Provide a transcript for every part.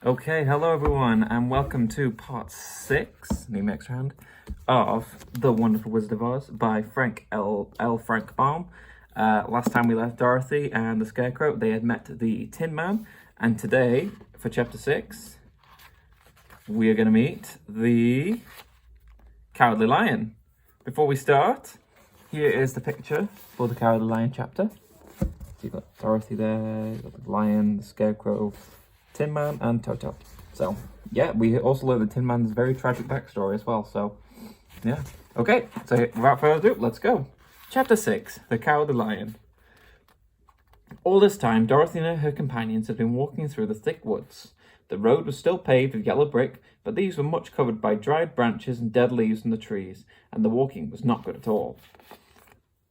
Okay, hello everyone, and welcome to part 6, new next round, of The Wonderful Wizard of Oz by Frank Frank Baum. Last time we left Dorothy and the Scarecrow, they had met the Tin Man, and today, for chapter 6, we are going to meet the Cowardly Lion. Before we start, here is the picture for the Cowardly Lion chapter. So you've got Dorothy there, you've got the lion, the Scarecrow, Tin Man and Toto. So, yeah, we also learned the Tin Man's very tragic backstory as well, so, yeah. Okay, so without further ado, let's go. Chapter 6, The Cowardly Lion. All this time, Dorothy and her companions had been walking through the thick woods. The road was still paved with yellow brick, but these were much covered by dried branches and dead leaves from the trees, and the walking was not good at all.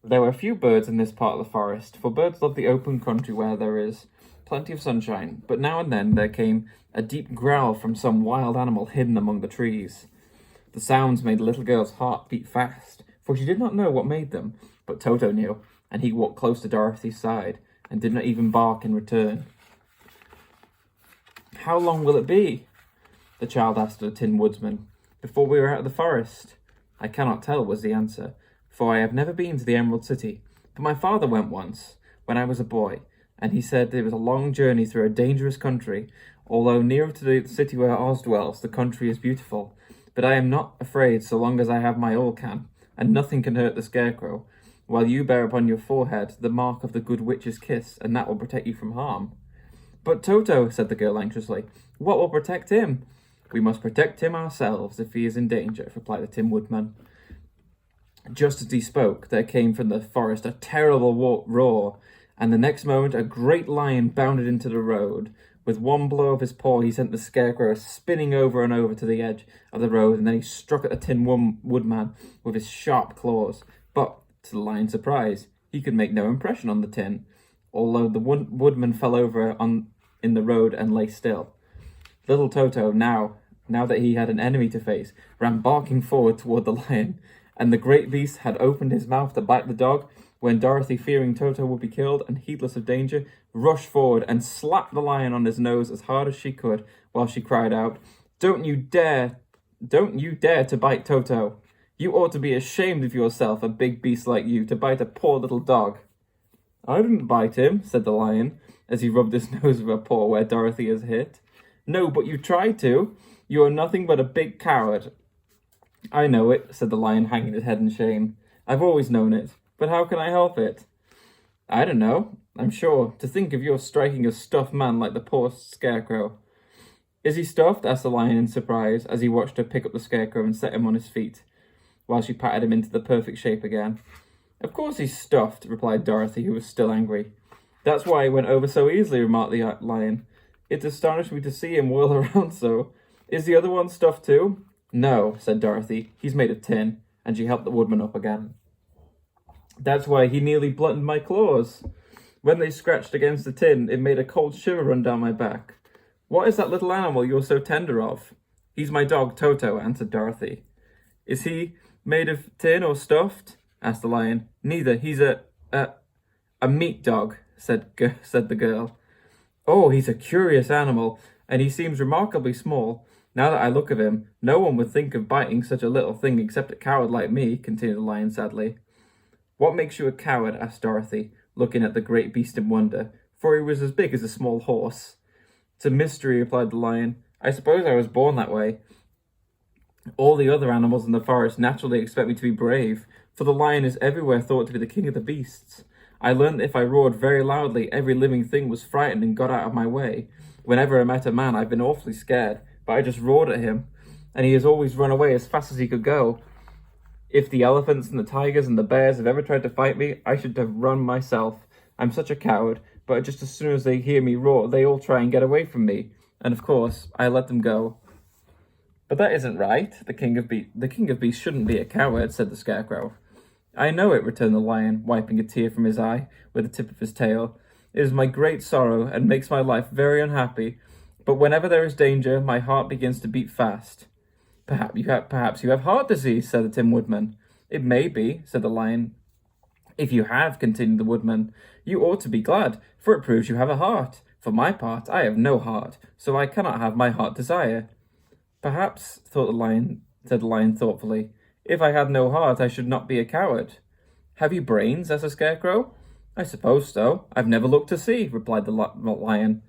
There were few birds in this part of the forest, for birds love the open country where there is plenty of sunshine, but now and then there came a deep growl from some wild animal hidden among the trees. The sounds made the little girl's heart beat fast, for she did not know what made them, but Toto knew, and he walked close to Dorothy's side, and did not even bark in return. "How long will it be," the child asked of the Tin Woodsman, "before we are out of the forest?" "I cannot tell," was the answer, "for I have never been to the Emerald City, but my father went once, when I was a boy, and he said it was a long journey through a dangerous country. Although nearer to the city where Oz dwells, the country is beautiful. But I am not afraid so long as I have my oil can, and nothing can hurt the Scarecrow, while you bear upon your forehead the mark of the good witch's kiss, and that will protect you from harm." "But Toto," said the girl anxiously, "what will protect him?" "We must protect him ourselves if he is in danger," replied the Tin Woodman. Just as he spoke, there came from the forest a terrible roar, and the next moment a great lion bounded into the road. With one blow of his paw, he sent the Scarecrow spinning over and over to the edge of the road, and then he struck at the Tin Woodman with his sharp claws. But, to the lion's surprise, he could make no impression on the tin, although the Woodman fell over in the road and lay still. Little Toto, now that he had an enemy to face, ran barking forward toward the lion, and the great beast had opened his mouth to bite the dog, when Dorothy, fearing Toto would be killed and heedless of danger, rushed forward and slapped the lion on his nose as hard as she could, while she cried out, Don't you dare to bite Toto! You ought to be ashamed of yourself, a big beast like you, to bite a poor little dog." "I didn't bite him," said the lion, as he rubbed his nose with a paw where Dorothy has hit. "No, but you tried to. You are nothing but a big coward." "I know it," said the lion, hanging his head in shame. "I've always known it. But how can I help it?" "I don't know, I'm sure. To think of your striking a stuffed man like the poor Scarecrow." "Is he stuffed?" asked the lion in surprise, as he watched her pick up the Scarecrow and set him on his feet, while she patted him into the perfect shape again. "Of course he's stuffed," replied Dorothy, who was still angry. "That's why he went over so easily," remarked the lion. "It astonished me to see him whirl around so. Is the other one stuffed too?" "No," said Dorothy. "He's made of tin," and she helped the Woodman up again. "That's why he nearly blunted my claws. When they scratched against the tin, it made a cold shiver run down my back. What is that little animal you're so tender of?" "He's my dog, Toto," answered Dorothy. "Is he made of tin or stuffed?" asked the lion. "Neither. He's a meat dog," said the girl. "Oh, he's a curious animal, and he seems remarkably small. Now that I look at him, no one would think of biting such a little thing except a coward like me," continued the lion sadly. "What makes you a coward?" asked Dorothy, looking at the great beast in wonder, for he was as big as a small horse. "It's a mystery," replied the lion. "I suppose I was born that way. All the other animals in the forest naturally expect me to be brave, for the lion is everywhere thought to be the king of the beasts. I learned that if I roared very loudly, every living thing was frightened and got out of my way. Whenever I met a man, I've been awfully scared, but I just roared at him, and he has always run away as fast as he could go. If the elephants and the tigers and the bears have ever tried to fight me, I should have run myself. I'm such a coward, but just as soon as they hear me roar, they all try and get away from me, and of course, I let them go." "But that isn't right. The king of beasts shouldn't be a coward," said the Scarecrow. "I know it," returned the lion, wiping a tear from his eye with the tip of his tail. "It is my great sorrow, and makes my life very unhappy. But whenever there is danger, my heart begins to beat fast." Perhaps you have heart disease," said the Tin Woodman. "It may be," said the lion. "If you have," continued the Woodman, "you ought to be glad, for it proves you have a heart. For my part, I have no heart, so I cannot have my heart desire. Perhaps, said the lion thoughtfully, if I had no heart, I should not be a coward. Have you brains? Asked the Scarecrow. I suppose so. I've never looked to see, replied the lion.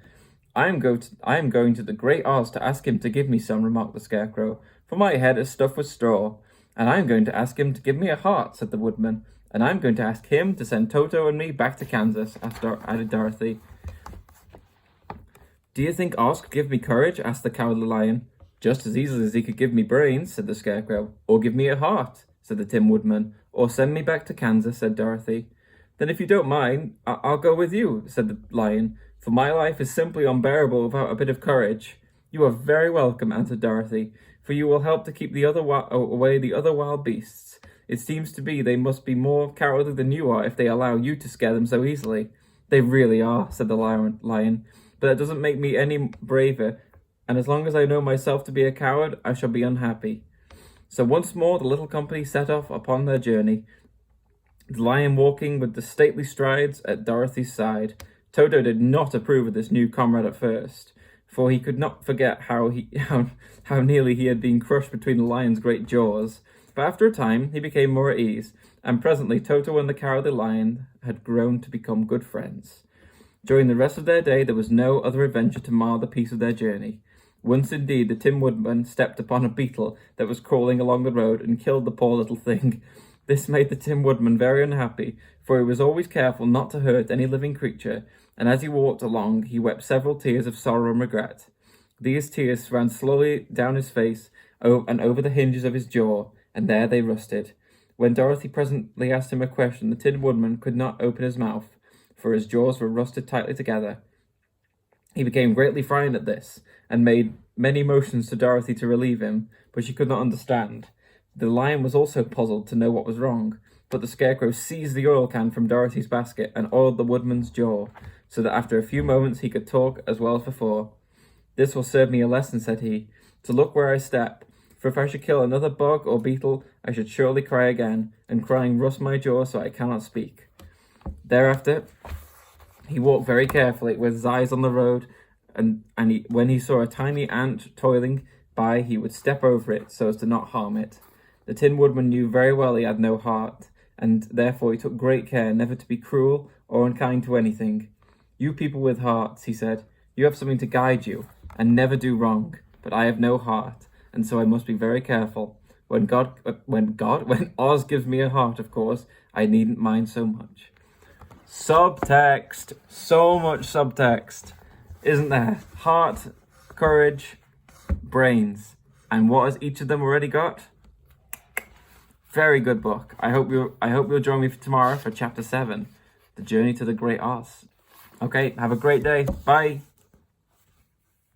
I am going to the great Oz to ask him to give me some, remarked the Scarecrow, for my head is stuffed with straw. And I am going to ask him to give me a heart, said the Woodman. And I'm going to ask him to send Toto and me back to Kansas, added Dorothy. Do you think Oz could give me courage? Asked the Cowardly Lion. Just as easily as he could give me brains, said the Scarecrow. Or give me a heart, said the Tin Woodman. Or send me back to Kansas, said Dorothy. Then if you don't mind, I'll go with you, said the Lion, for my life is simply unbearable without a bit of courage. You are very welcome, answered Dorothy, for you will help to keep away the other wild beasts. It seems to be they must be more cowardly than you are if they allow you to scare them so easily. They really are, said the lion, but that doesn't make me any braver, and as long as I know myself to be a coward, I shall be unhappy. So once more the little company set off upon their journey, the lion walking with the stately strides at Dorothy's side. Toto did not approve of this new comrade at first, for he could not forget how nearly he had been crushed between the lion's great jaws. But after a time, he became more at ease, and presently Toto and the Cowardly Lion had grown to become good friends. During the rest of their day, there was no other adventure to mar the peace of their journey. Once indeed, the Tin Woodman stepped upon a beetle that was crawling along the road and killed the poor little thing. This made the Tin Woodman very unhappy, for he was always careful not to hurt any living creature, and as he walked along, he wept several tears of sorrow and regret. These tears ran slowly down his face and over the hinges of his jaw, and there they rusted. When Dorothy presently asked him a question, the Tin Woodman could not open his mouth, for his jaws were rusted tightly together. He became greatly frightened at this, and made many motions to Dorothy to relieve him, but she could not understand. The lion was also puzzled to know what was wrong, but the Scarecrow seized the oil can from Dorothy's basket and oiled the Woodman's jaw, so that after a few moments he could talk as well as before. This will serve me a lesson, said he, to look where I step, for if I should kill another bug or beetle, I should surely cry again, and crying rust my jaw so I cannot speak. Thereafter, he walked very carefully, with his eyes on the road, and when he saw a tiny ant toiling by, he would step over it so as to not harm it. The Tin Woodman knew very well he had no heart, and therefore he took great care never to be cruel or unkind to anything. You people with hearts, he said, you have something to guide you, and never do wrong, but I have no heart, and so I must be very careful. When Oz gives me a heart, of course, I needn't mind so much. Subtext. So much subtext, isn't there? Heart, courage, brains. And what has each of them already got? Very good book. I hope you'll join me for tomorrow for chapter 7, The Journey to the Great Oz. Okay, have a great day. Bye.